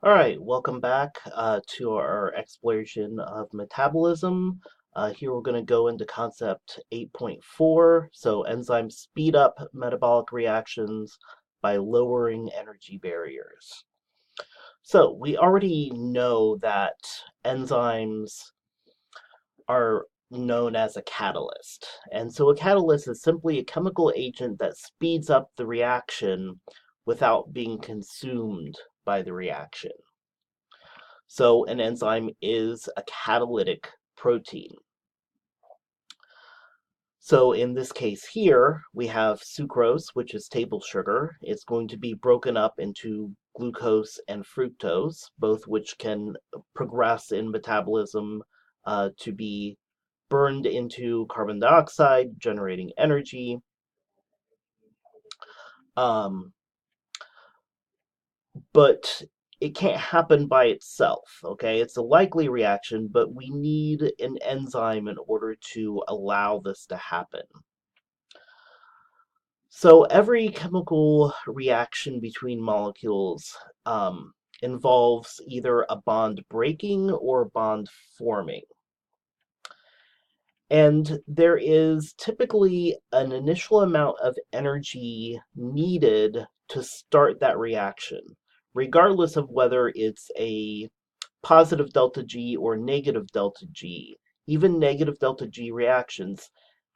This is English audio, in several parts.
All right, welcome back to our exploration of metabolism. Here we're going to go into concept 8.4. So enzymes speed up metabolic reactions by lowering energy barriers. So we already know that enzymes are known as a catalyst. And so a catalyst is simply a chemical agent that speeds up the reaction without being consumed by the reaction. So an enzyme is a catalytic protein. So in this case here, we have sucrose, which is table sugar. It's going to be broken up into glucose and fructose, both which can progress in metabolism to be burned into carbon dioxide, generating energy. Um, but it can't happen by itself, okay? It's a likely reaction, but we need an enzyme in order to allow this to happen. So every chemical reaction between molecules involves either a bond breaking or bond forming. And there is typically an initial amount of energy needed to start that reaction, regardless of whether it's a positive delta G or negative delta G. Even negative delta G reactions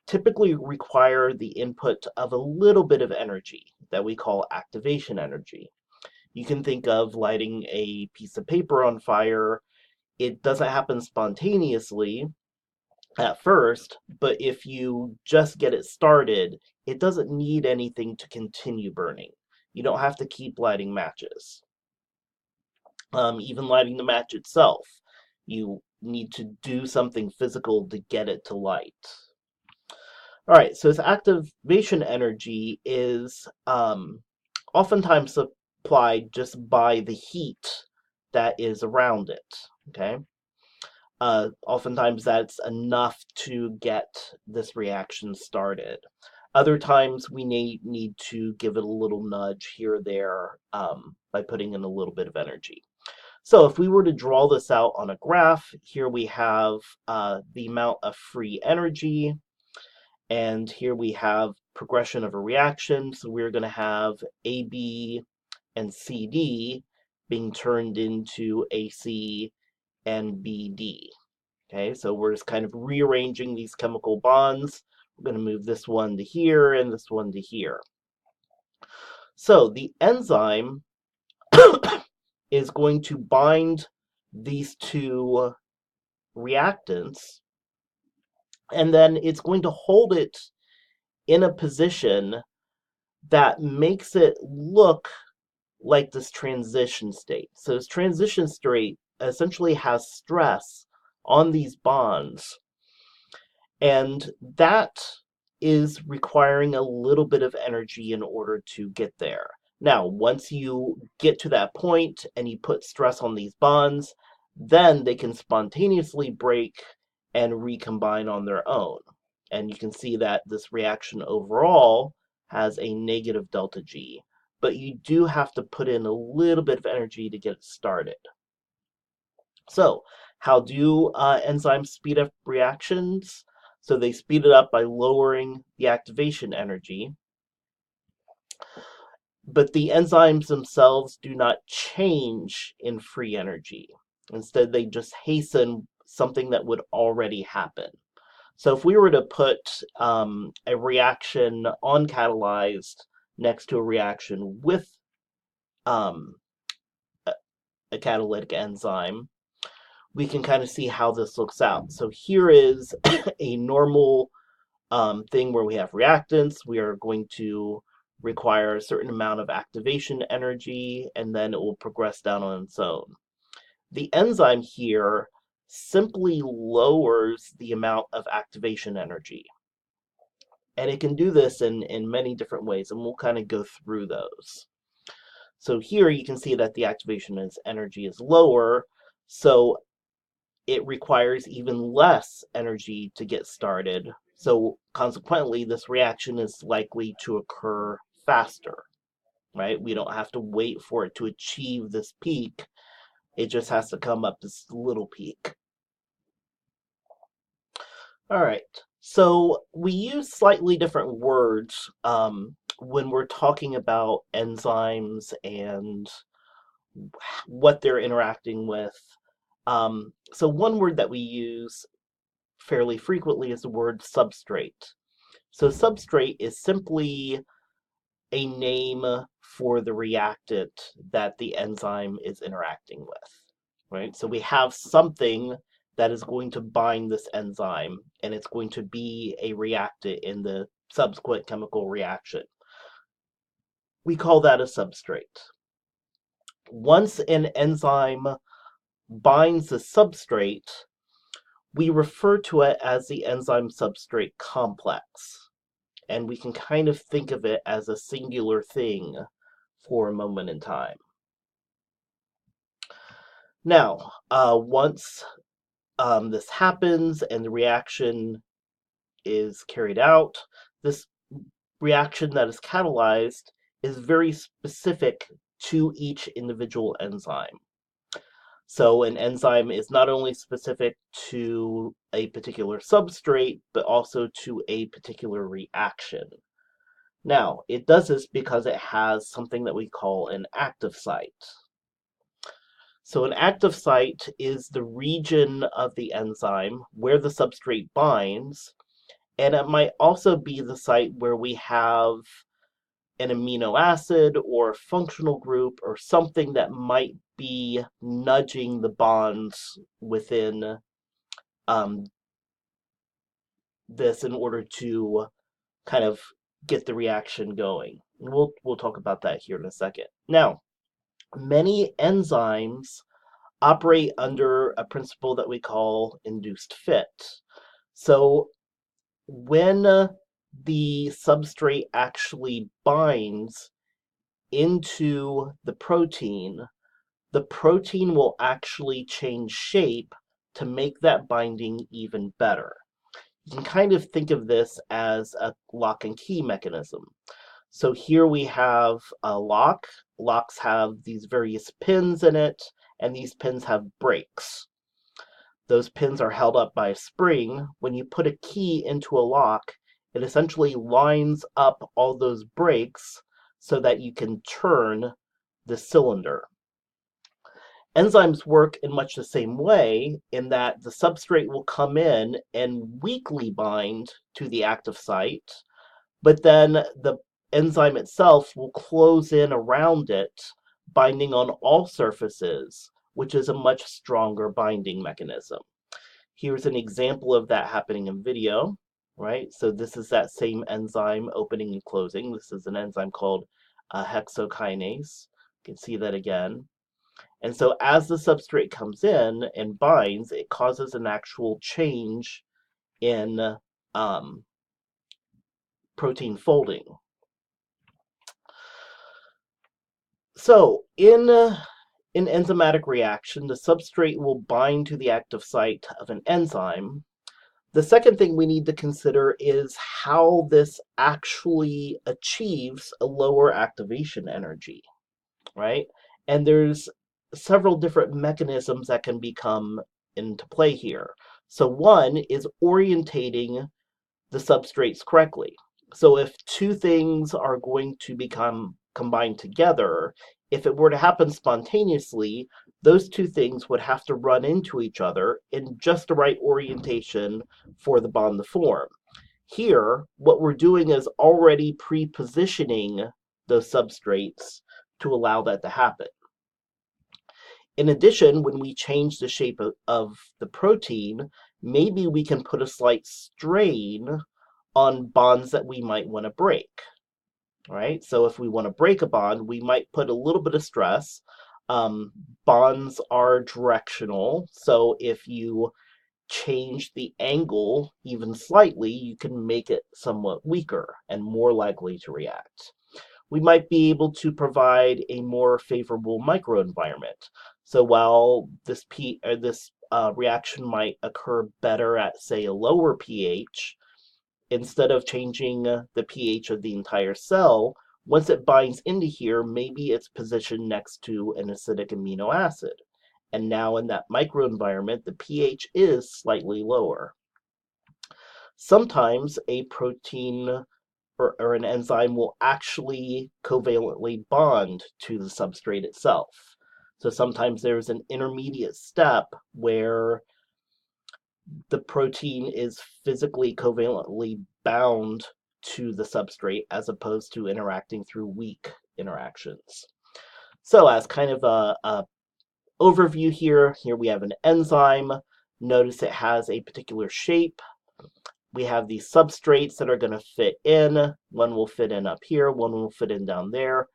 typically require the input of a little bit of energy that we call activation energy. You can think of lighting a piece of paper on fire. It doesn't happen spontaneously at first, but if you just get it started, it doesn't need anything to continue burning. You don't have to keep lighting matches. Even lighting the match itself, you need to do something physical to get it to light. All right, so its activation energy is oftentimes supplied just by the heat that is around it. Okay, oftentimes that's enough to get this reaction started. Other times we need to give it a little nudge here or there by putting in a little bit of energy. So if we were to draw this out on a graph, here we have the amount of free energy, and here we have progression of a reaction. So we're going to have AB and CD being turned into AC and BD. Okay, so we're just kind of rearranging these chemical bonds. We're going to move this one to here and this one to here. So the enzyme is going to bind these two reactants, and then it's going to hold it in a position that makes it look like this transition state. So this transition state essentially has stress on these bonds, and that is requiring a little bit of energy in order to get there. Now, once you get to that point and you put stress on these bonds, then they can spontaneously break and recombine on their own. And you can see that this reaction overall has a negative delta G, but you do have to put in a little bit of energy to get it started. So, how do enzymes speed up reactions? So they speed it up by lowering the activation energy, but the enzymes themselves do not change in free energy. Instead, they just hasten something that would already happen. So if we were to put a reaction uncatalyzed next to a reaction with um, a catalytic enzyme, we can kind of see how this looks out. So here is a normal thing where we have reactants. We are going to require a certain amount of activation energy, and then it will progress down on its own. The enzyme here simply lowers the amount of activation energy. And it can do this in many different ways, and we'll kind of go through those. So here you can see that the activation energy is lower, so it requires even less energy to get started. So consequently, this reaction is likely to occur faster, right? We don't have to wait for it to achieve this peak. It just has to come up this little peak. All right. So we use slightly different words when we're talking about enzymes and what they're interacting with. So one word that we use fairly frequently is the word substrate. So substrate is simply a name for the reactant that the enzyme is interacting with, right? So we have something that is going to bind this enzyme, and it's going to be a reactant in the subsequent chemical reaction. We call that a substrate. Once an enzyme binds the substrate, we refer to it as the enzyme substrate complex. And we can kind of think of it as a singular thing for a moment in time. Now, once this happens and the reaction is carried out, this reaction that is catalyzed is very specific to each individual enzyme. So an enzyme is not only specific to a particular substrate, but also to a particular reaction. Now, it does this because it has something that we call an active site. So an active site is the region of the enzyme where the substrate binds, and it might also be the site where we have an amino acid or a functional group or something that might be nudging the bonds within um, this in order to kind of get the reaction going. We'll talk about that here in a second. Now, many enzymes operate under a principle that we call induced fit. So when the substrate actually binds into the protein will actually change shape to make that binding even better. You can kind of think of this as a lock and key mechanism. So here we have a lock. Locks have these various pins in it, and these pins have brakes. Those pins are held up by a spring. When you put a key into a lock, it essentially lines up all those brakes so that you can turn the cylinder. Enzymes work in much the same way in that the substrate will come in and weakly bind to the active site, but then the enzyme itself will close in around it, binding on all surfaces, which is a much stronger binding mechanism. Here's an example of that happening in video, right? So this is that same enzyme opening and closing. This is an enzyme called hexokinase. You can see that again. And so as the substrate comes in and binds, it causes an actual change in protein folding. So in an enzymatic reaction, the substrate will bind to the active site of an enzyme. The second thing we need to consider is how this actually achieves a lower activation energy, right? And there's several different mechanisms that can become into play here. So one is orientating the substrates correctly. So if two things are going to become combined together, if it were to happen spontaneously, those two things would have to run into each other in just the right orientation for the bond to form. Here, what we're doing is already pre-positioning those substrates to allow that to happen. In addition, when we change the shape of the protein, maybe we can put a slight strain on bonds that we might want to break, right? So if we want to break a bond, we might put a little bit of stress. Bonds are directional, so if you change the angle even slightly, you can make it somewhat weaker and more likely to react. We might be able to provide a more favorable microenvironment. So while this reaction might occur better at, say, a lower pH, instead of changing the pH of the entire cell, once it binds into here, maybe it's positioned next to an acidic amino acid. And now in that microenvironment, the pH is slightly lower. Sometimes a protein or an enzyme will actually covalently bond to the substrate itself. So sometimes there's an intermediate step where the protein is physically covalently bound to the substrate as opposed to interacting through weak interactions. So as kind of a overview here we have an enzyme. Notice it has a particular shape. We have these substrates that are going to fit in. One will fit in up here, one will fit in down there.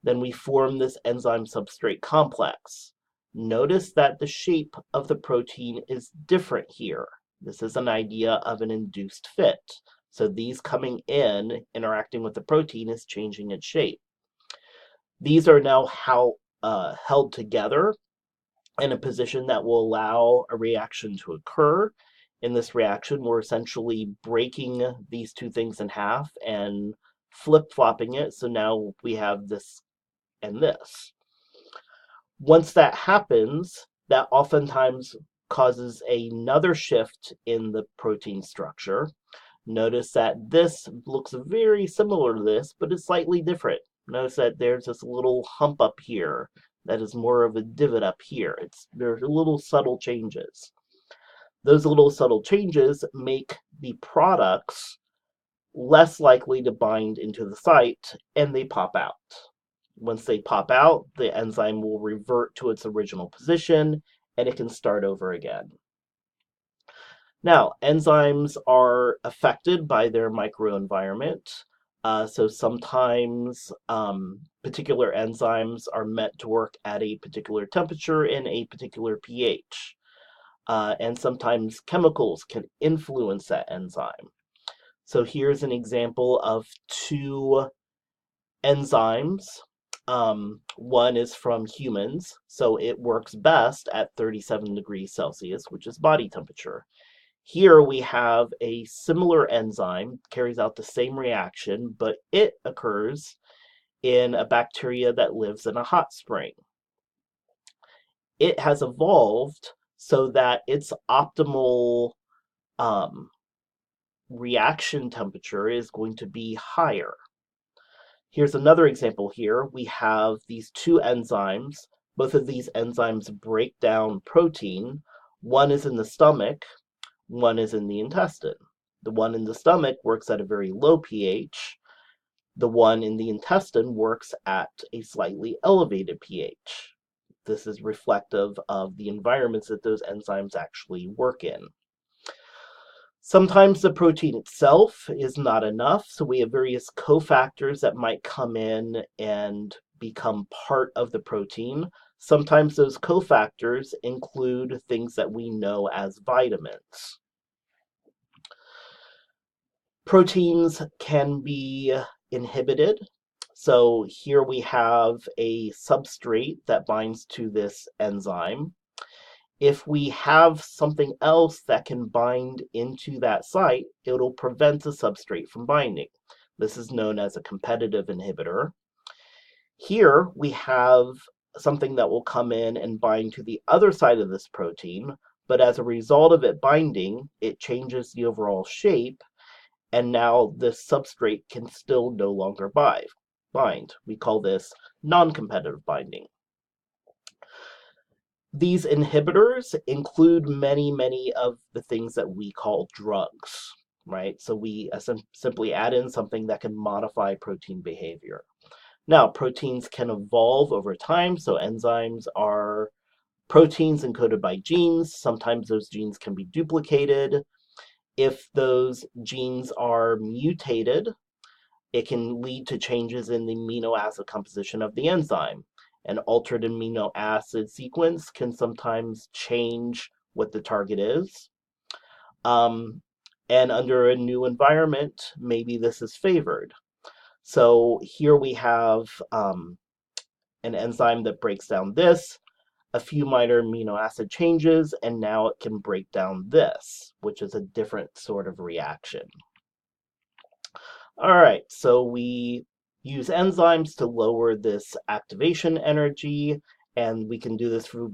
Then we form this enzyme substrate complex. Notice that the shape of the protein is different here. This is an idea of an induced fit. So these coming in, interacting with the protein, is changing its shape. These are now held together in a position that will allow a reaction to occur. In this reaction, we're essentially breaking these two things in half and flip-flopping it. So now we have this and this. Once that happens, that oftentimes causes another shift in the protein structure. Notice that this looks very similar to this, but it's slightly different. Notice that there's this little hump up here that is more of a divot up here. There's little subtle changes. Those little subtle changes make the products less likely to bind into the site, and they pop out. Once they pop out, the enzyme will revert to its original position, and it can start over again. Now, enzymes are affected by their microenvironment. So sometimes particular enzymes are meant to work at a particular temperature and a particular pH. And sometimes chemicals can influence that enzyme. So here's an example of two enzymes. One is from humans, so it works best at 37 degrees Celsius, which is body temperature. Here we have a similar enzyme, carries out the same reaction, but it occurs in a bacteria that lives in a hot spring. It has evolved so that its optimal reaction temperature is going to be higher. Here's another example here. We have these two enzymes. Both of these enzymes break down protein. One is in the stomach, one is in the intestine. The one in the stomach works at a very low pH. The one in the intestine works at a slightly elevated pH. This is reflective of the environments that those enzymes actually work in. Sometimes the protein itself is not enough, so we have various cofactors that might come in and become part of the protein. Sometimes those cofactors include things that we know as vitamins. Proteins can be inhibited. So here we have a substrate that binds to this enzyme. If we have something else that can bind into that site, it'll prevent the substrate from binding. This is known as a competitive inhibitor. Here we have something that will come in and bind to the other side of this protein, but as a result of it binding, it changes the overall shape, and now this substrate can still no longer bind. We call this non-competitive binding. These inhibitors include many of the things that we call drugs, right? So we simply add in something that can modify protein behavior. Now, proteins can evolve over time, so enzymes are proteins encoded by genes. Sometimes those genes can be duplicated. If those genes are mutated, it can lead to changes in the amino acid composition of the enzyme. An altered amino acid sequence can sometimes change what the target is. And under a new environment, maybe this is favored. So here we have an enzyme that breaks down this, a few minor amino acid changes, and now it can break down this, which is a different sort of reaction. All right, so we use enzymes to lower this activation energy, and we can do this through